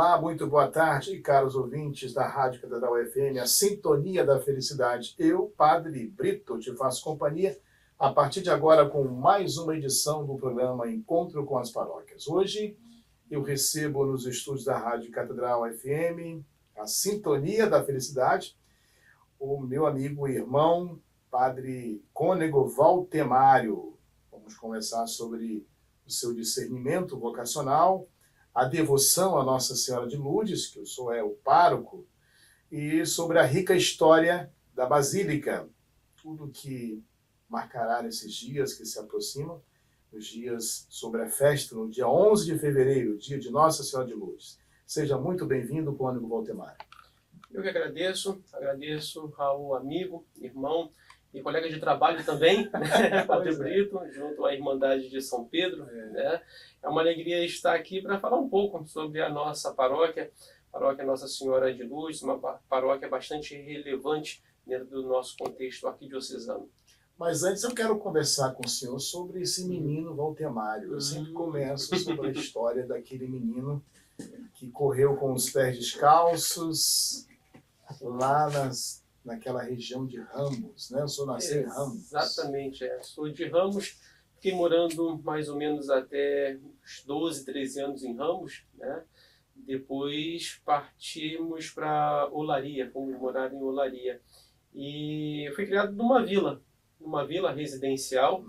Olá, muito boa tarde, caros ouvintes da Rádio Catedral FM, a Sintonia da Felicidade. Eu, Padre Brito, te faço companhia a partir de agora com mais uma edição do programa Encontro com as Paróquias. Hoje eu recebo nos estúdios da Rádio Catedral FM, a Sintonia da Felicidade, o meu amigo e irmão, Padre Cônego Valtemário. Vamos conversar sobre o seu discernimento vocacional, a devoção à Nossa Senhora de Lourdes, que eu sou o pároco, e sobre a rica história da Basílica, tudo que marcará nesses dias que se aproximam, os dias sobre a festa, no dia 11 de fevereiro, dia de Nossa Senhora de Lourdes. Seja muito bem-vindo, Cônego Valtemário. Eu que agradeço ao amigo, irmão e colega de trabalho também, Padre Brito, junto à Irmandade de São Pedro. Né? É uma alegria estar aqui para falar um pouco sobre a nossa paróquia Nossa Senhora de Lourdes, uma paróquia bastante relevante dentro do nosso contexto arquidiocesano. Mas antes eu quero conversar com o senhor sobre esse menino Valtemário. Eu sempre começo sobre a história daquele menino que correu com os pés descalços lá naquela região de Ramos, né? Eu sou nascido em Ramos. Exatamente, sou de Ramos, fiquei morando mais ou menos até uns 12, 13 anos em Ramos, né? Depois partimos para Olaria, fomos morar em Olaria. E fui criado numa vila residencial,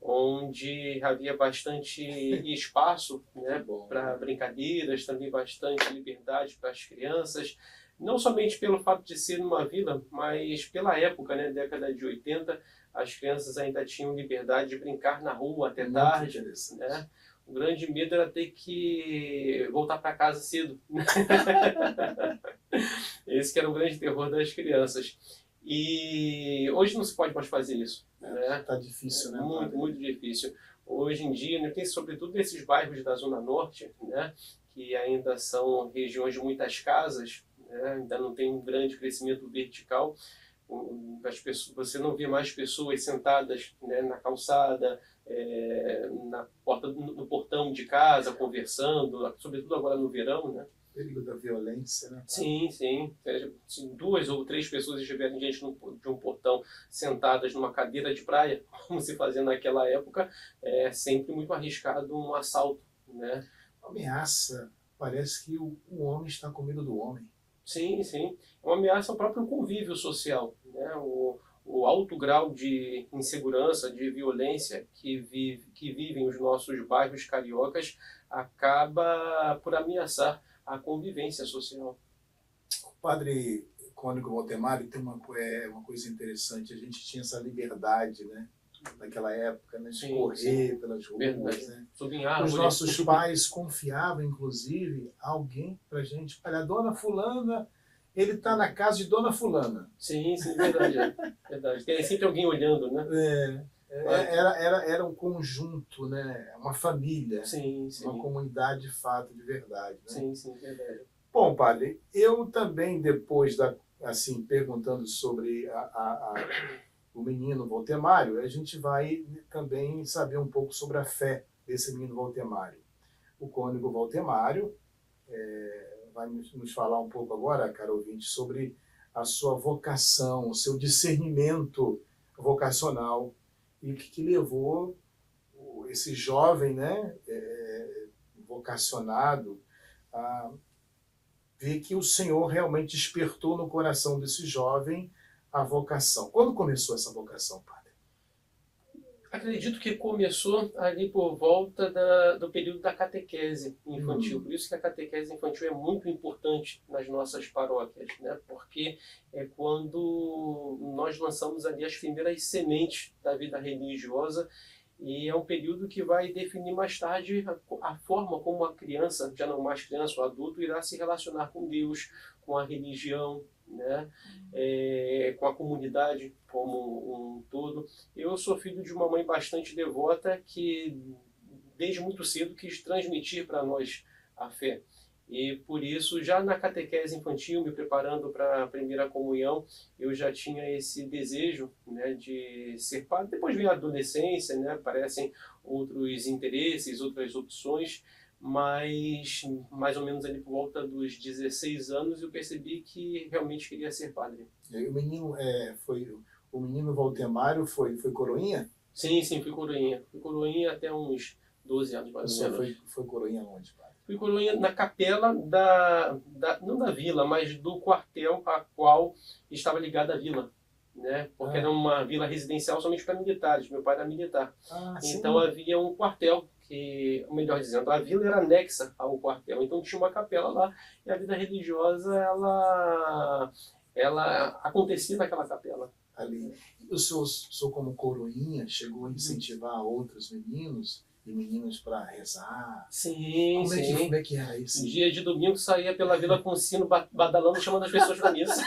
onde havia bastante espaço, né, para brincadeiras, também bastante liberdade para as crianças. Não somente pelo fato de ser numa vila, mas pela época, né, década de 80, as crianças ainda tinham liberdade de brincar na rua até tarde. Né? O grande medo era ter que voltar para casa cedo. Esse que era o grande terror das crianças. E hoje não se pode mais fazer isso. Né? Tá difícil, né? Muito difícil. Hoje em dia, né, tem sobretudo nesses bairros da Zona Norte, né, que ainda são regiões de muitas casas, né, ainda não tem um grande crescimento vertical. As pessoas, você não vê mais pessoas sentadas, né, na calçada, na porta, no portão de casa, conversando, sobretudo agora no verão, né? Período da violência, né? Sim. Se 2 ou 3 pessoas estiverem diante de um portão sentadas numa cadeira de praia, como se fazia naquela época, é sempre muito arriscado um assalto, né? Ameaça. Parece que o homem está com medo do homem. Sim. É uma ameaça ao próprio convívio social, né? O alto grau de insegurança, de violência que vivem os nossos bairros cariocas acaba por ameaçar a convivência social. O padre Cônego Valtemário tem uma coisa interessante. A gente tinha essa liberdade, né? Naquela época, né? De correr pelas ruas, né? Subir em árvore. Os nossos pais confiavam, inclusive, alguém pra gente. Olha, a dona fulana, ele está na casa de dona fulana. Sim, verdade. Tem sempre alguém olhando, né? Era um conjunto, né? Uma família. Sim. Uma comunidade de fato, de verdade. Né? Sim, verdade. Bom, padre, eu também, depois perguntando sobre o menino Valtemário, a gente vai também saber um pouco sobre a fé desse menino Valtemário. O Cônego Valtemário vai nos falar um pouco agora, caro ouvinte, sobre a sua vocação, o seu discernimento vocacional e o que levou esse jovem, né, vocacionado a ver que o Senhor realmente despertou no coração desse jovem a vocação. Quando começou essa vocação, padre? Acredito que começou ali por volta do período da catequese infantil. Por isso que a catequese infantil é muito importante nas nossas paróquias, né? Porque é quando nós lançamos ali as primeiras sementes da vida religiosa, e é um período que vai definir mais tarde a forma como a criança, já não mais criança, o adulto, irá se relacionar com Deus, com a religião, né? Com a comunidade como um todo. Eu sou filho de uma mãe bastante devota que, desde muito cedo, quis transmitir para nós a fé. E por isso, já na catequese infantil, me preparando para a primeira comunhão, eu já tinha esse desejo, né, de ser padre. Depois vem a adolescência, né, aparecem outros interesses, outras opções, mas mais ou menos ali por volta dos 16 anos eu percebi que realmente queria ser padre. E o menino, o menino Valtemário foi coroinha? Sim, sim, fui coroinha. Fui coroinha até uns 12 anos, mais ou menos. Foi coroinha onde, padre? Fui coroinha na capela não da vila, mas do quartel a qual estava ligada a vila. Né? Porque era uma vila residencial somente para militares. Meu pai era militar. Então havia um quartel, ou melhor dizendo, a vila era anexa ao quartel. Então tinha uma capela lá e a vida religiosa ela acontecia naquela capela. Ali. E o senhor como coroinha chegou a incentivar outros meninos e meninas para rezar? Sim, sim. Como é que era isso? Dia de domingo saía pela vila com o sino badalando, chamando as pessoas para missa.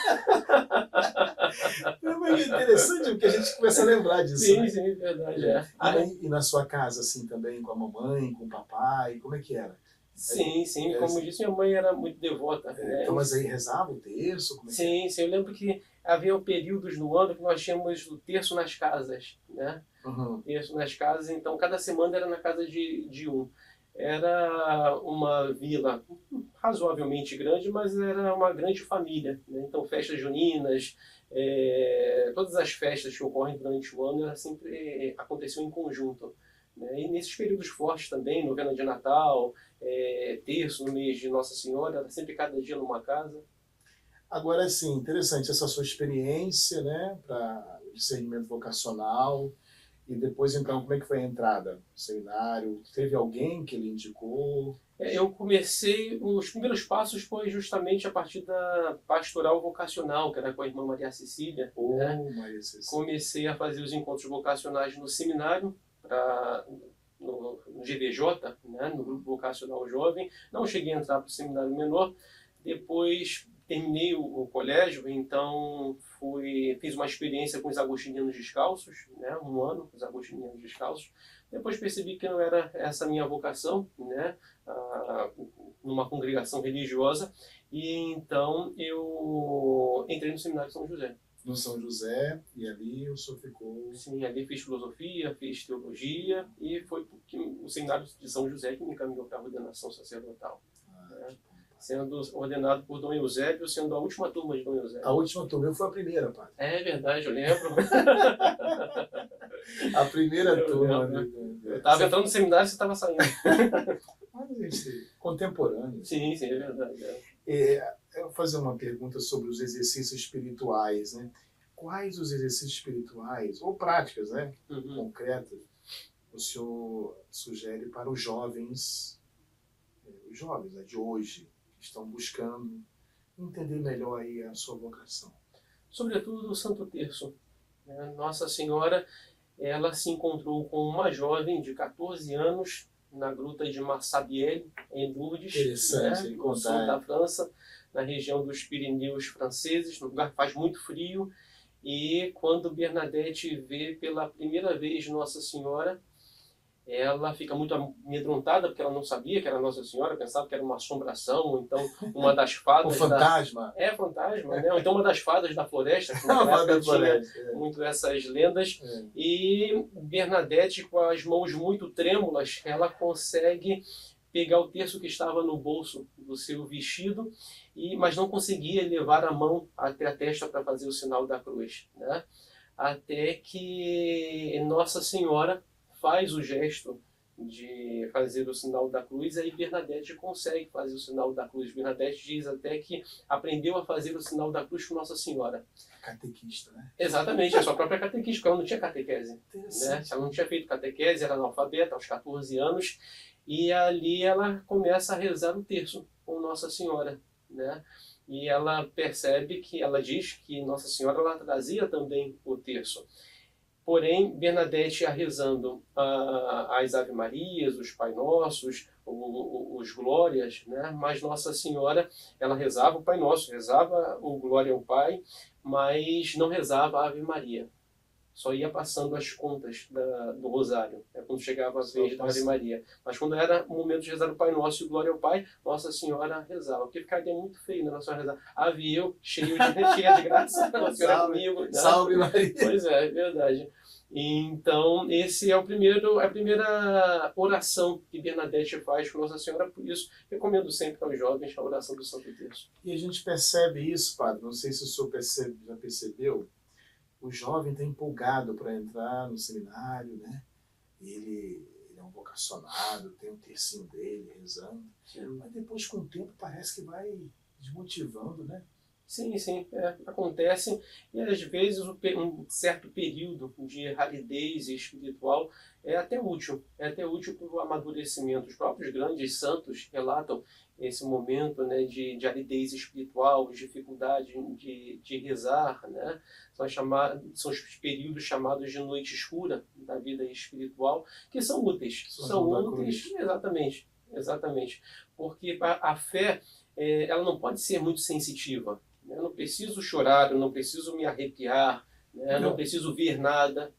É interessante porque a gente começa a lembrar disso. Sim, né? sim, verdade. E na sua casa, assim, também, com a mamãe, com o papai, como é que era? Sim, sim. Como disse, minha mãe era muito devota. Né? Então, mas aí rezava o terço? Como é sim, sim. Eu lembro que havia períodos no ano que nós tínhamos o terço nas casas, né? Terço nas casas. Então, cada semana era na casa de um. Era uma vila razoavelmente grande, mas era uma grande família. Né? Então, festas juninas, todas as festas que ocorrem durante o ano, sempre aconteciam em conjunto. Né? E nesses períodos fortes também, novena de Natal, terço no mês de Nossa Senhora, era sempre cada dia numa casa. Agora, sim, interessante essa sua experiência, né, para o discernimento vocacional. E depois, então, como é que foi a entrada no seminário? Teve alguém que lhe indicou? Eu comecei, os primeiros passos foi justamente a partir da pastoral vocacional, que era com a irmã Maria Cecília. Né? Maria Cecília. Comecei a fazer os encontros vocacionais no seminário, no GVJ, né, no Grupo Vocacional Jovem. Não cheguei a entrar para o seminário menor. Depois terminei o colégio, então fiz uma experiência com os agostinianos descalços, né, um ano com os agostinianos descalços. Depois percebi que não era essa a minha vocação, né, numa congregação religiosa, e então eu entrei no Seminário de São José. No São José, e ali o senhor ficou... Sim, ali fiz filosofia, fiz teologia, e foi o Seminário de São José que me encaminhou para a ordenação sacerdotal. Né? Sendo ordenado por Dom Eusébio, sendo a última turma de Dom Eusébio. A última turma, eu fui a primeira, padre. É verdade, eu lembro. A primeira turma. Eu estava entrando no seminário e você estava saindo. Contemporâneo. Sim, sim, é verdade. Eu vou fazer uma pergunta sobre os exercícios espirituais, né? Quais os exercícios espirituais, ou práticas, né, concretas, o senhor sugere para os jovens né, de hoje, que estão buscando entender melhor aí a sua vocação? Sobretudo o Santo Terço. Nossa Senhora, ela se encontrou com uma jovem de 14 anos na gruta de Massabielle, em Lourdes, né, no sul da França, na região dos Pirineus franceses, no lugar que faz muito frio. E quando Bernadette vê pela primeira vez Nossa Senhora, ela fica muito amedrontada, porque ela não sabia que era Nossa Senhora, pensava que era uma assombração, ou então uma das fadas... Um fantasma? Fantasma, né? Ou então uma das fadas da floresta, que na época tinha muito essas lendas. E Bernadette, com as mãos muito trêmulas, ela consegue pegar o terço que estava no bolso do seu vestido, mas não conseguia levar a mão até a testa para fazer o sinal da cruz. Né? Até que Nossa Senhora faz o gesto de fazer o sinal da cruz, aí Bernadette consegue fazer o sinal da cruz. Bernadette diz até que aprendeu a fazer o sinal da cruz com Nossa Senhora. Catequista, né? Exatamente, a sua própria catequista, porque ela não tinha catequese. Né? Ela não tinha feito catequese, era analfabeta aos 14 anos, e ali ela começa a rezar o terço com Nossa Senhora. Né? E ela percebe que, ela diz que Nossa Senhora ela trazia também o terço. Porém, Bernadette ia rezando as Ave Marias, os Pai Nossos, os Glórias, né? Mas Nossa Senhora, ela rezava o Pai Nosso, rezava o Glória ao Pai, mas não rezava a Ave Maria. só ia passando as contas do rosário, né, quando chegava a vez da Ave passa. Maria. Mas quando era o momento de rezar o Pai Nosso e Glória ao Pai, Nossa Senhora rezava. Porque ficaria muito feio, né? Nossa Senhora rezar. Ave eu, cheia de graça, Nossa Senhora Salve, comigo. Né? salve Maria. Pois é verdade. Então, esse é a primeira oração que Bernadette faz com Nossa Senhora, por isso recomendo sempre aos jovens a oração do Santo Terço. E a gente percebe isso, padre, não sei se o senhor já percebeu, o jovem está empolgado para entrar no seminário, né? Ele é um vocacionado, tem um tercinho dele rezando, mas depois com o tempo parece que vai desmotivando, né? Sim, acontece, e às vezes um certo período de aridez espiritual é até útil para o amadurecimento. Os próprios grandes santos relatam esse momento, né, de aridez espiritual, dificuldade de rezar, né? São os períodos chamados de noite escura da vida espiritual, que são úteis. São úteis, exatamente, porque a fé ela não pode ser muito sensitiva. Eu não preciso chorar, eu não preciso me arrepiar, né? Eu não preciso ver nada.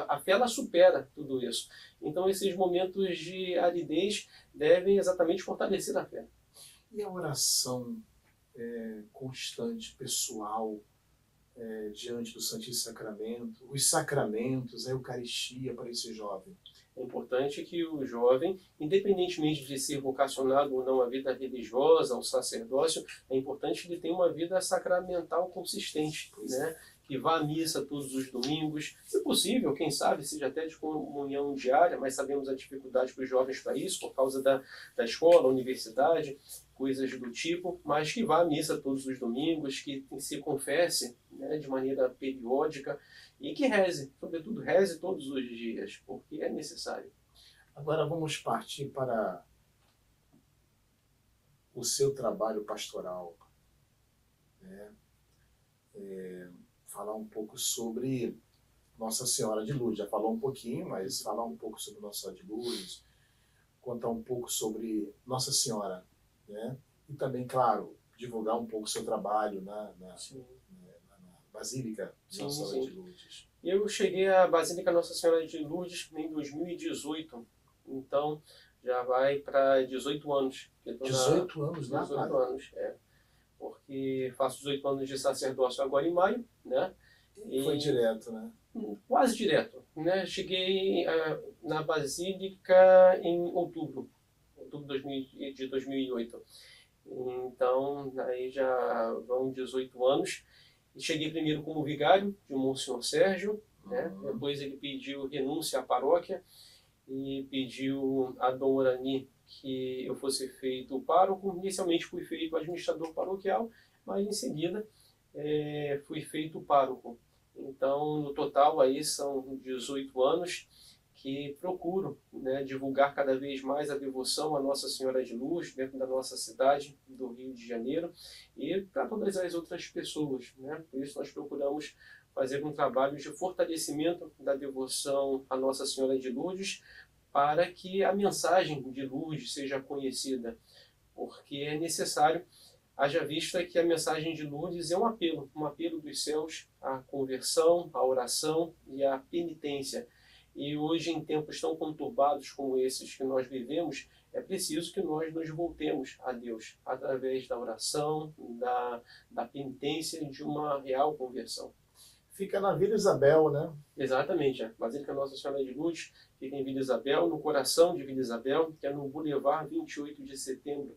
A fé ela supera tudo isso. Então esses momentos de aridez devem exatamente fortalecer a fé. E a oração constante, pessoal, diante do Santíssimo Sacramento, os sacramentos, a Eucaristia para esse jovem? É importante que o jovem, independentemente de ser vocacionado ou não à vida religiosa, ao sacerdócio, é importante que ele tenha uma vida sacramental consistente, né? Que vá à missa todos os domingos, se possível, quem sabe, seja até de comunhão diária, mas sabemos a dificuldade para os jovens para isso, por causa da escola, universidade, coisas do tipo, mas que vá à missa todos os domingos, que se confesse, né, de maneira periódica, e que reze, sobretudo reze todos os dias, porque é necessário. Agora vamos partir para o seu trabalho pastoral, né? Falar um pouco sobre Nossa Senhora de Lourdes. Já falou um pouquinho, mas falar um pouco sobre Nossa Senhora de Lourdes, contar um pouco sobre Nossa Senhora, né? E também, claro, divulgar um pouco o seu trabalho na Basílica de Nossa Senhora de Lourdes. Eu cheguei à Basílica Nossa Senhora de Lourdes em 2018, então já vai para 18 anos. 18 anos, né? 18 anos, porque faço 18 anos de sacerdócio agora em maio, né? E foi direto, né? Quase direto, né? Cheguei na Basílica em outubro de 2008. Então, aí já vão 18 anos. Cheguei primeiro como vigário de Monsenhor Sérgio, né? Depois ele pediu renúncia à paróquia e pediu a Dom Orani que eu fosse feito pároco. Inicialmente fui feito administrador paroquial, mas em seguida fui feito pároco. Então, no total, aí são 18 anos que procuro, né, divulgar cada vez mais a devoção à Nossa Senhora de Lourdes dentro da nossa cidade, do Rio de Janeiro, e para todas as outras pessoas, né? Por isso nós procuramos fazer um trabalho de fortalecimento da devoção à Nossa Senhora de Lourdes, para que a mensagem de Lourdes seja conhecida, porque é necessário, haja vista que a mensagem de Lourdes é um apelo dos céus à conversão, à oração e à penitência. E hoje, em tempos tão conturbados como esses que nós vivemos, é preciso que nós nos voltemos a Deus através da oração, da penitência e de uma real conversão. Fica na Vila Isabel, né? Exatamente, a Basílica Nossa Senhora de Lourdes fica em Vila Isabel, no coração de Vila Isabel, que é no Boulevard 28 de Setembro.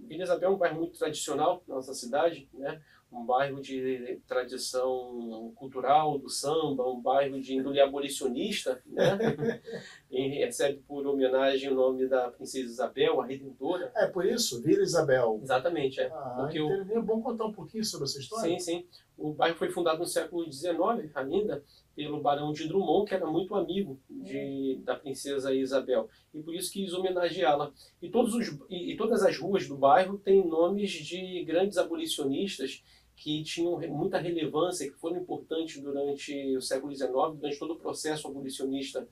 Vila Isabel é um bairro muito tradicional na nossa cidade, né? Um bairro de tradição cultural do samba, um bairro de índole abolicionista, né? E recebe por homenagem o nome da Princesa Isabel, a Redentora. É por isso, Vila Isabel. Exatamente, Porque é bom contar um pouquinho sobre essa história? Sim. O bairro foi fundado no século XIX ainda, pelo Barão de Drummond, que era muito amigo da Princesa Isabel, e por isso quis homenageá-la. E todas as ruas do bairro têm nomes de grandes abolicionistas que tinham muita relevância, que foram importantes durante o século XIX, durante todo o processo abolicionista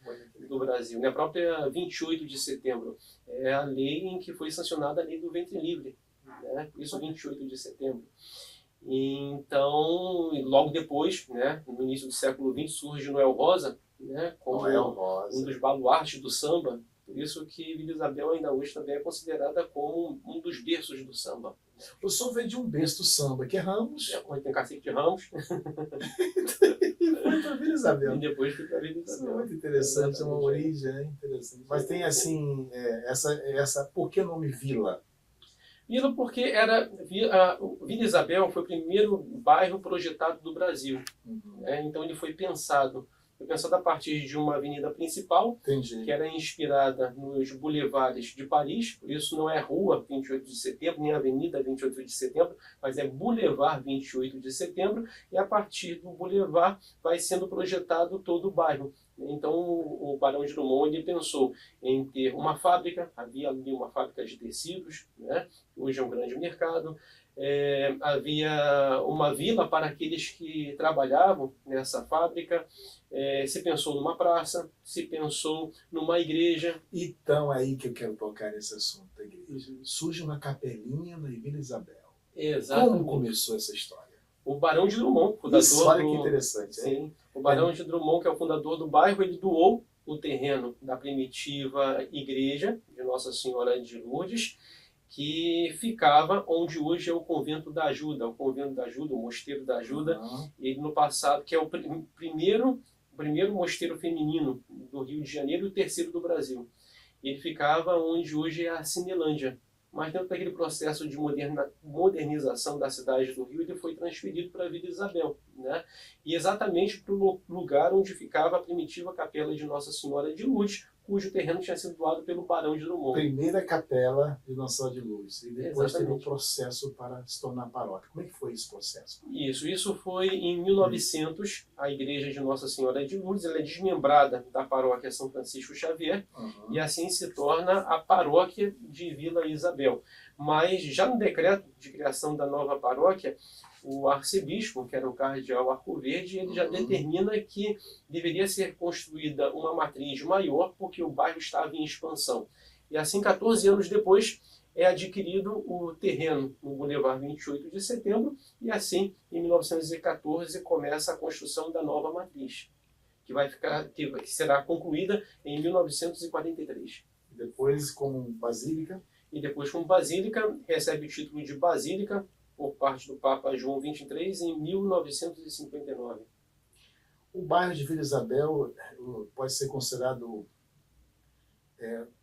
do Brasil. A própria 28 de setembro é a lei em que foi sancionada a lei do ventre livre, né? Por isso 28 de setembro. Então, logo depois, né, no início do século XX, surge Noel Rosa, né, como Noel Rosa. um dos baluartes do samba. Por isso que Vila Isabel ainda hoje também é considerada como um dos berços do samba. O som veio de um berço do samba, que é Ramos. Onde tem Cacique de Ramos. E foi para Vila Isabel. E depois foi para Vila Isso é Isabel. muito interessante, é uma Exatamente. origem, né? Interessante. Mas tem assim, por que o nome Vila? Vila porque Vila Isabel foi o primeiro bairro projetado do Brasil. Né? Então ele foi pensado a partir de uma avenida principal, Entendi. que era inspirada nos boulevards de Paris, por isso não é Rua 28 de Setembro, nem Avenida 28 de Setembro, mas é Boulevard 28 de Setembro, e a partir do boulevard vai sendo projetado todo o bairro. Então o Barão de Drummond ele pensou em ter uma fábrica, havia ali uma fábrica de tecidos, né? Hoje é um grande mercado, havia uma vila para aqueles que trabalhavam nessa fábrica, se pensou numa praça, se pensou numa igreja. Então é aí que eu quero tocar nesse assunto da igreja. Surge uma capelinha na Vila Isabel. Exatamente. Como começou essa história? O Barão de Drummond, fundador olha que interessante. Sim, o Barão de Drummond, que é o fundador do bairro, ele doou o terreno da primitiva igreja de Nossa Senhora de Lourdes, que ficava onde hoje é o Convento da Ajuda, o Mosteiro da Ajuda. Ele no passado, que é o primeiro mosteiro feminino do Rio de Janeiro e o terceiro do Brasil. Ele ficava onde hoje é a Cinelândia. Mas dentro daquele processo de modernização da cidade do Rio, ele foi transferido para a Vila Isabel, né? E exatamente para o lugar onde ficava a primitiva capela de Nossa Senhora de Lourdes, cujo terreno tinha sido doado pelo Barão de Drummond. Primeira capela de Nossa Senhora de Lourdes. E depois Exatamente. teve um processo para se tornar paróquia. Como é que foi esse processo? Isso foi em 1900, a igreja de Nossa Senhora de Lourdes, ela é desmembrada da paróquia São Francisco Xavier, e assim se torna a paróquia de Vila Isabel. Mas já no decreto de criação da nova paróquia, o arcebispo, que era o cardeal Arcoverde, ele já determina que deveria ser construída uma matriz maior, porque o bairro estava em expansão. E assim, 14 anos depois, é adquirido o terreno no Boulevard 28 de Setembro, e assim, em 1914, começa a construção da nova matriz, que será concluída em 1943. Depois, como basílica? E depois, como basílica, recebe o título de basílica por parte do Papa João XXIII em 1959. O bairro de Vila Isabel pode ser considerado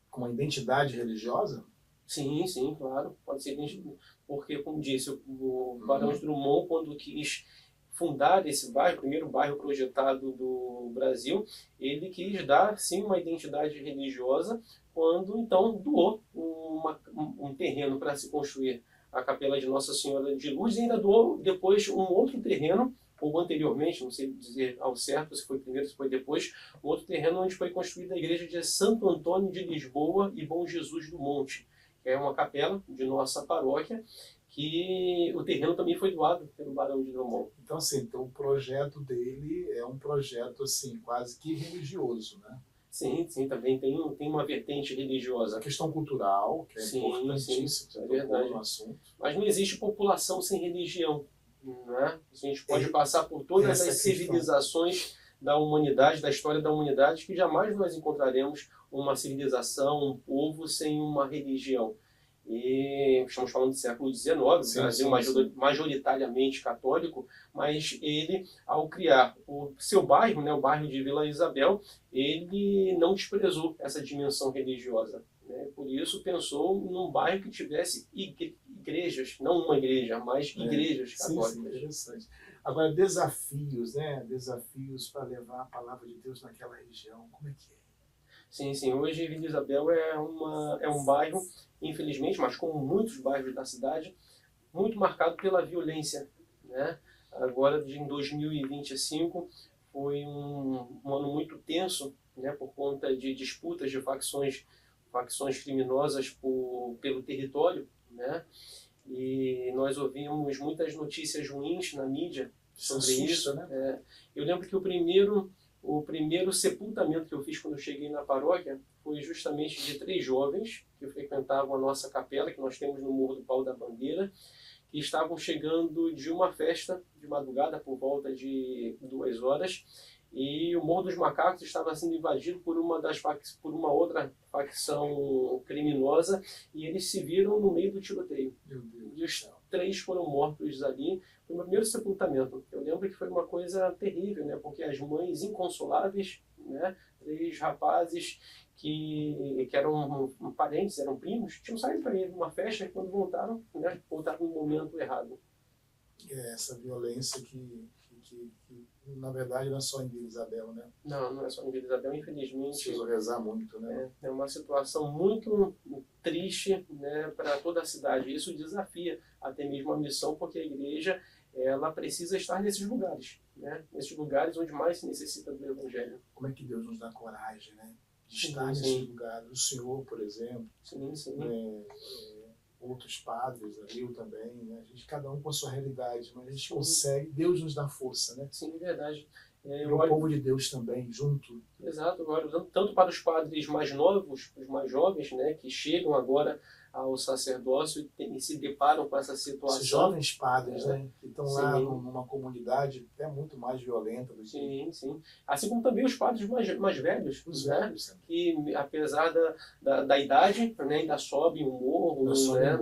com uma identidade religiosa? Sim, claro. Pode ser, porque, como disse, o Barão de Drummond, quando quis fundar esse bairro, o primeiro bairro projetado do Brasil, ele quis dar, sim, uma identidade religiosa, quando, então, doou um terreno para se construir a Capela de Nossa Senhora de Lourdes, e ainda doou depois um outro terreno, ou anteriormente, não sei dizer ao certo se foi primeiro, se foi depois, um outro terreno onde foi construída a igreja de Santo Antônio de Lisboa e Bom Jesus do Monte, que é uma capela de nossa paróquia, que o terreno também foi doado pelo Barão de Drummond. Então, assim, o projeto dele é um projeto assim, quase que religioso, né? Sim, também tem uma vertente religiosa. A questão cultural, que é importantíssima, é verdade. no assunto. Mas não existe população sem religião, né? A gente pode passar por todas as civilizações da humanidade, da história da humanidade, que jamais nós encontraremos uma civilização, um povo sem uma religião. E estamos falando do século XIX, o Brasil majoritariamente católico, mas ele, ao criar o seu bairro, né, o bairro de Vila Isabel, ele não desprezou essa dimensão religiosa. Né? Por isso pensou num bairro que tivesse igrejas, não uma igreja, mas igrejas católicas. Sim, interessante. Agora, desafios, né? Desafios para levar a palavra de Deus naquela região, como é que é? Sim. Hoje Vila Isabel é um bairro, infelizmente, mas como muitos bairros da cidade, muito marcado pela violência, né? Agora, em 2025, foi um ano muito tenso, né? Por conta de disputas de facções criminosas pelo território, né? E nós ouvimos muitas notícias ruins na mídia sobre isso. Né? Eu lembro que o primeiro sepultamento que eu fiz quando eu cheguei na paróquia foi justamente de 3 jovens que frequentavam a nossa capela, que nós temos no Morro do Pau da Bandeira, que estavam chegando de uma festa de madrugada por volta de 2 horas, e o Morro dos Macacos estava sendo invadido por uma outra facção criminosa, e eles se viram no meio do tiroteio. Meu Deus. E os 3 foram mortos ali. Foi o meu primeiro sepultamento. Eu lembro que foi uma coisa terrível, né? Porque as mães inconsoláveis, né? 3 rapazes que eram parentes, eram primos, tinham saído para ir numa festa, e quando voltaram, né? Voltaram no momento errado. É essa violência que na verdade não é só em Vila Isabel, né? Não, não é só em Vila Isabel, infelizmente. Preciso rezar muito, né? É uma situação muito triste, né, para toda a cidade. Isso desafia até mesmo a missão, porque a igreja ela precisa estar nesses lugares, né? Nesses lugares onde mais se necessita do Evangelho. Como é que Deus nos dá coragem, né? De Sim, estar sim. nesses lugares. O Senhor, por exemplo, Sim, sim. outros padres ali também, né? A gente, cada um com a sua realidade, mas a gente Sim. consegue, Deus nos dá força, né? Sim, verdade. E o povo de Deus também, junto. Exato, agora, tanto para os padres mais novos, os mais jovens, né, que chegam agora ao sacerdócio e se deparam com essa situação. Esses jovens padres, né, que estão lá Sim. numa comunidade até muito mais violenta do que Sim, sim. Assim como também os padres mais velhos, os né, velhos. que apesar da idade, né, ainda sobem o morro, né,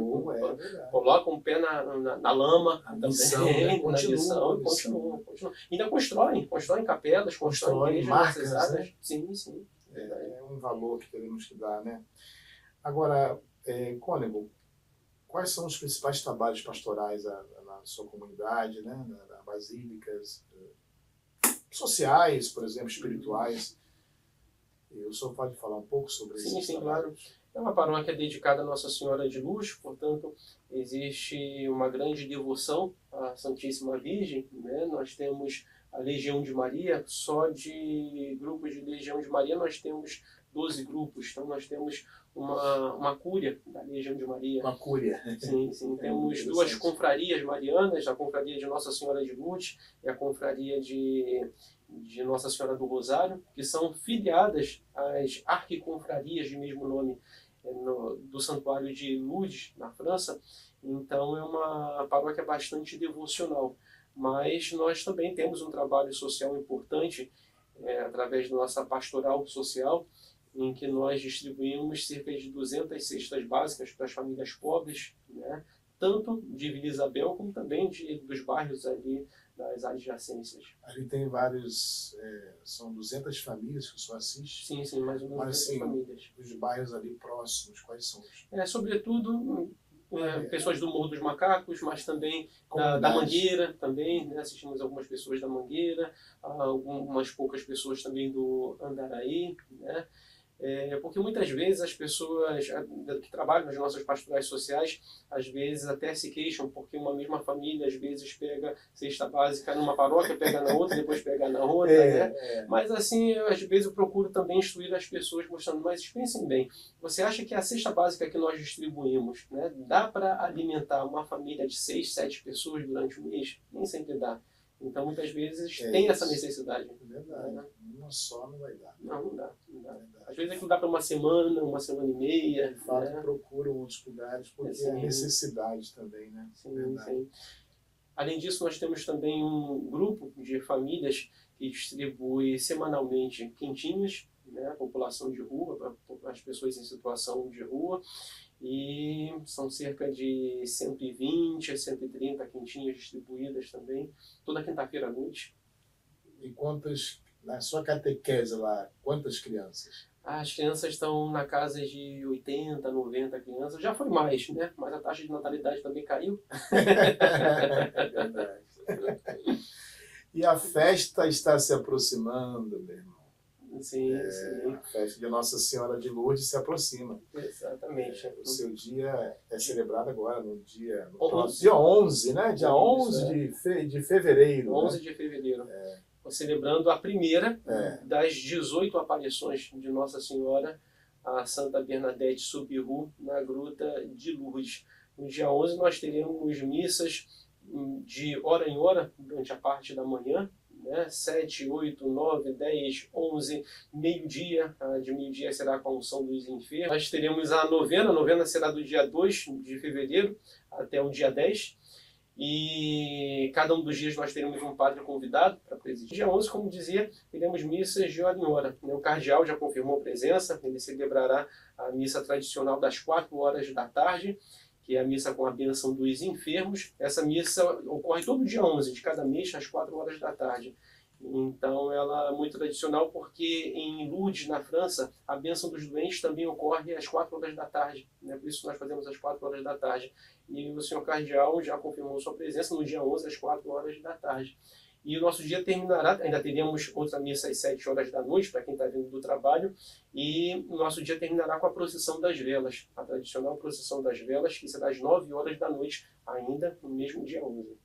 colocam o pé na lama A também, missão, né, na missão, e continuam. Ainda constroem capelas, constroem igrejas marcas, necessárias. né? Sim, sim. É um valor que teremos que dar, né? Agora, Cônego, quais são os principais trabalhos pastorais na sua comunidade, né? Na basílicas, sociais, por exemplo, espirituais? O senhor pode falar um pouco sobre isso? Sim, claro. É uma paróquia dedicada a Nossa Senhora de Luz, portanto, existe uma grande devoção à Santíssima Virgem, né? Nós temos a Legião de Maria, só de grupos de Legião de Maria nós temos 12 grupos, então nós temos uma cúria da Legião de Maria. Uma cúria. Sim, temos 2 confrarias marianas, a confraria de Nossa Senhora de Lourdes e a confraria de Nossa Senhora do Rosário, que são filiadas às arquiconfrarias de mesmo nome do Santuário de Lourdes, na França. Então é uma paróquia bastante devocional. Mas nós também temos um trabalho social importante através da nossa pastoral social, em que nós distribuímos cerca de 200 cestas básicas para as famílias pobres, né? Tanto de Vila Isabel como também dos bairros ali das adjacências. Ali tem vários, são 200 famílias que o senhor assiste? Sim, mais ou menos 200 famílias. Os bairros ali próximos, quais são os? Sobretudo pessoas do Morro dos Macacos, mas também da Mangueira, também, né? Assistimos algumas pessoas da Mangueira, algumas poucas pessoas também do Andaraí, né? Porque muitas vezes as pessoas que trabalham nas nossas pastorais sociais, às vezes até se queixam, porque uma mesma família às vezes pega cesta básica numa paróquia, pega na outra, depois pega na outra, né? Mas assim, às vezes eu procuro também instruir as pessoas, mostrando, mas pensem bem, você acha que a cesta básica que nós distribuímos, né, dá para alimentar uma família de 6, 7 pessoas durante o mês? Nem sempre dá. Então, muitas vezes tem essa necessidade. É verdade. Né? Uma só não vai dar. Não dá. Às vezes aquilo dá para uma semana e meia. De fato, procuram outros lugares, porque é necessidade também, né? Sim. Além disso, nós temos também um grupo de famílias que distribui semanalmente quentinhas, né, população de rua, para as pessoas em situação de rua. E são cerca de 120 a 130 quentinhas distribuídas também, toda quinta-feira à noite. E quantas, na sua catequese lá, quantas crianças? As crianças estão na casa de 80, 90 crianças. Já foi mais, né? Mas a taxa de natalidade também caiu. É verdade. E a festa está se aproximando, meu irmão. Sim. A festa de Nossa Senhora de Lourdes se aproxima. Exatamente. O seu dia é celebrado agora no dia 11, né? Dia 11 de fevereiro. 11 de fevereiro. Celebrando a primeira das 18 aparições de Nossa Senhora a Santa Bernadette Soubirous na Gruta de Lourdes. No dia 11 nós teremos missas de hora em hora durante a parte da manhã, né? 7, 8, 9, 10, 11, meio-dia. De meio-dia será com a unção dos enfermos. Nós teremos a novena será do dia 2 de fevereiro até o dia 10. E cada um dos dias nós teremos um padre convidado para presidir. Dia 11, como dizia, teremos missas de hora em hora. O cardeal já confirmou a presença, ele celebrará a missa tradicional das 4 horas da tarde, que é a missa com a bênção dos enfermos. Essa missa ocorre todo dia 11 de cada mês, às 4 horas da tarde. Então ela é muito tradicional porque em Lourdes, na França, a bênção dos doentes também ocorre às 4 horas da tarde. Por isso nós fazemos às 4 horas da tarde. E o senhor cardeal já confirmou sua presença no dia 11 às 4 horas da tarde. E o nosso dia terminará, ainda teremos outra missa às 7 horas da noite, para quem está vindo do trabalho, e o nosso dia terminará com a procissão das velas, a tradicional procissão das velas, que será às 9 horas da noite, ainda no mesmo dia 11.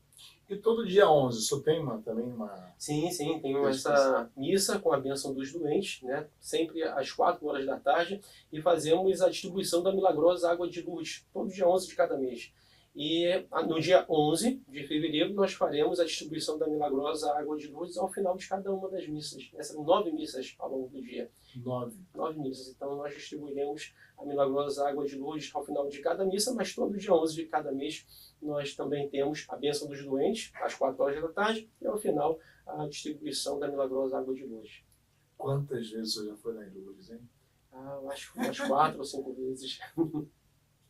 E todo dia 11, só tem também uma... Sim, tem essa missa com a bênção dos doentes, sempre às 4 horas da tarde, e fazemos a distribuição da milagrosa água de Lourdes, todo dia 11 de cada mês. E no dia 11 de fevereiro nós faremos a distribuição da milagrosa água de Lourdes ao final de cada uma das missas. São 9 missas ao longo do dia. 9 missas. Então nós distribuiremos a milagrosa água de Lourdes ao final de cada missa, mas todo dia 11 de cada mês nós também temos a bênção dos doentes, às 4 horas da tarde, e ao final a distribuição da milagrosa água de Lourdes. Quantas vezes você já foi lá em Lourdes, hein? Eu acho que umas 4 ou 5 vezes.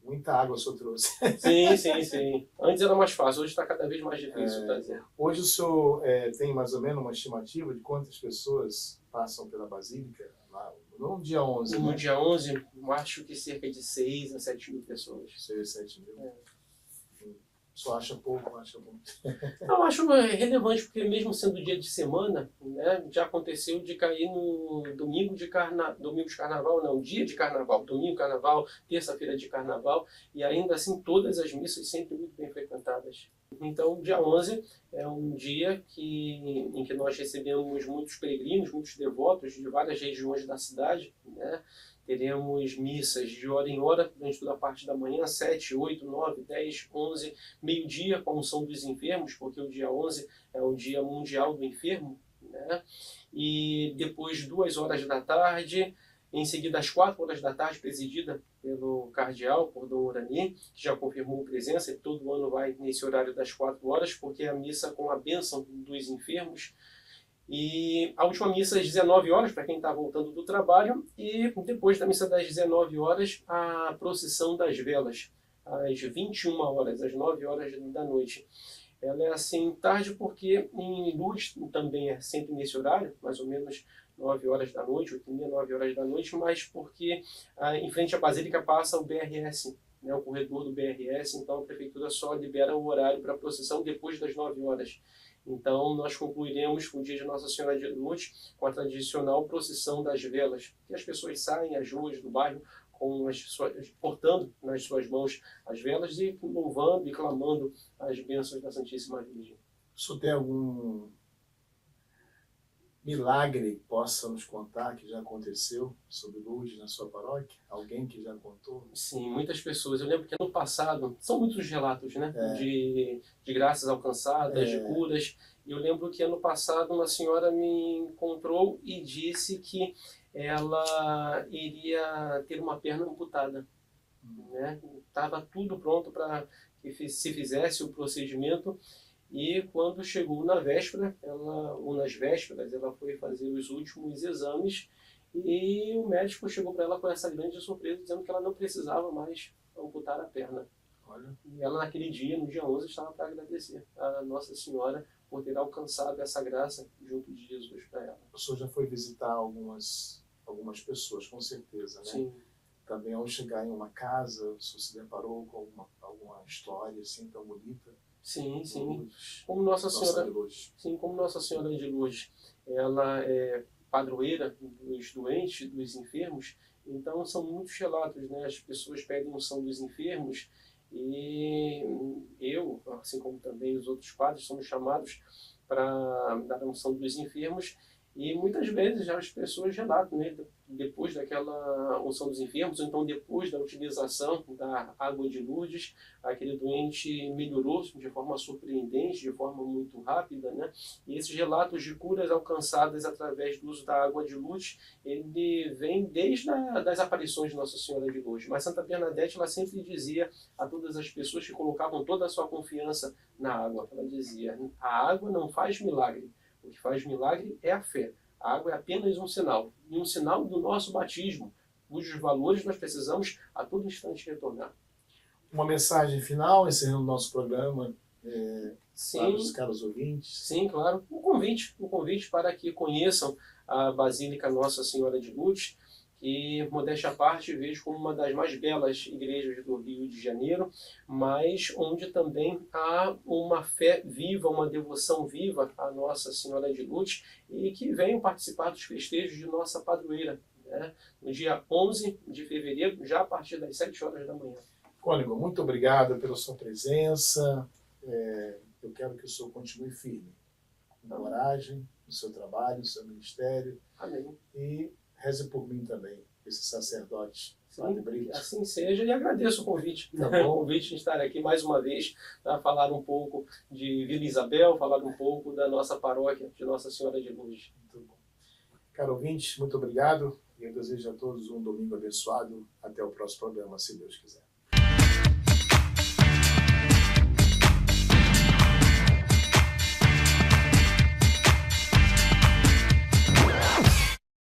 Muita água o senhor trouxe. Sim. Antes era mais fácil, hoje está cada vez mais difícil. Hoje o senhor tem mais ou menos uma estimativa de quantas pessoas passam pela Basílica lá no dia 11? No dia 11, eu acho que cerca de 6 a 7 mil pessoas. 6 a 7 mil? O senhor acha pouco, acha muito? Eu acho relevante, porque mesmo sendo dia de semana, já aconteceu de cair no domingo de carnaval, não, dia de carnaval, domingo carnaval, terça-feira de carnaval, e ainda assim todas as missas sempre muito bem frequentadas. Então, dia 11 é um dia em que nós recebemos muitos peregrinos, muitos devotos de várias regiões da cidade, Teremos missas de hora em hora, durante toda a parte da manhã, 7, 8, 9, 10, 11, meio-dia, com a unção dos enfermos, porque o dia 11 é o Dia Mundial do Enfermo, E depois 2 horas da tarde, em seguida às 4 horas da tarde, presidida pelo cardeal, por Dom Urani, que já confirmou presença, e todo ano vai nesse horário das 4 horas, porque é a missa com a bênção dos enfermos. E a última missa às 19 horas, para quem está voltando do trabalho, e depois da missa das 19 horas, a procissão das velas, às 21 horas, às 9 horas da noite. Ela é assim tarde porque em Lourdes também é sempre nesse horário, mais ou menos 9 horas da noite, 8h30, 9 horas da noite, mas porque em frente à Basílica passa o BRS, o corredor do BRS, então a Prefeitura só libera o horário para a procissão depois das 9 horas. Então, nós concluiremos o dia de Nossa Senhora de Lourdes com a tradicional procissão das velas, que as pessoas saem às ruas do bairro portando nas suas mãos as velas e louvando e clamando as bênçãos da Santíssima Virgem. O senhor tem algum milagre que possa nos contar que já aconteceu sobre Lourdes na sua paróquia? Alguém que já contou? Sim, muitas pessoas. Eu lembro que no passado, são muitos relatos, de graças alcançadas, de curas. E eu lembro que ano passado uma senhora me encontrou e disse que ela iria ter uma perna amputada. Estava tudo pronto para que se fizesse o procedimento. E quando chegou na véspera, nas vésperas, ela foi fazer os últimos exames e o médico chegou para ela com essa grande surpresa, dizendo que ela não precisava mais amputar a perna. Olha. E ela naquele dia, no dia 11, estava para agradecer a Nossa Senhora por ter alcançado essa graça junto de Jesus para ela. O senhor já foi visitar algumas pessoas, com certeza, né? Sim. Também ao chegar em uma casa, o senhor se deparou com alguma história assim tão bonita? Sim. Como Nossa Senhora de Lourdes, ela é padroeira dos doentes, dos enfermos, então são muitos relatos, As pessoas pedem unção dos enfermos e eu, assim como também os outros padres, somos chamados para dar a unção dos enfermos E muitas vezes as pessoas relatam, né, depois daquela unção dos enfermos, ou então depois da utilização da água de Lourdes, aquele doente melhorou de forma surpreendente, de forma muito rápida, né? E esses relatos de curas alcançadas através do uso da água de Lourdes, ele vem desde das aparições de Nossa Senhora de Lourdes. Mas Santa Bernadette, ela sempre dizia a todas as pessoas que colocavam toda a sua confiança na água, ela dizia: a água não faz milagre. O que faz milagre é a fé. A água é apenas um sinal, e um sinal do nosso batismo, cujos valores nós precisamos a todo instante retornar. Uma mensagem final, encerrando o nosso programa, para os Sim, caros ouvintes. sim, claro. Um convite para que conheçam a Basílica Nossa Senhora de Lourdes, que, modéstia à parte, vejo como uma das mais belas igrejas do Rio de Janeiro, mas onde também há uma fé viva, uma devoção viva à Nossa Senhora de Lourdes, e que venham participar dos festejos de nossa padroeira, né? No dia 11 de fevereiro, já a partir das 7 horas da manhã. Cônego, muito obrigado pela sua presença. Eu quero que o senhor continue firme, com coragem, no seu trabalho, no seu ministério. Amém. E reze por mim também, esse sacerdote, Padre Brito. Assim seja, e agradeço o convite. Tá bom. O convite de estar aqui mais uma vez para falar um pouco de Vila Isabel, falar um pouco da nossa paróquia de Nossa Senhora de Lourdes. Muito bom. Caro ouvinte, muito obrigado. E eu desejo a todos um domingo abençoado. Até o próximo programa, se Deus quiser.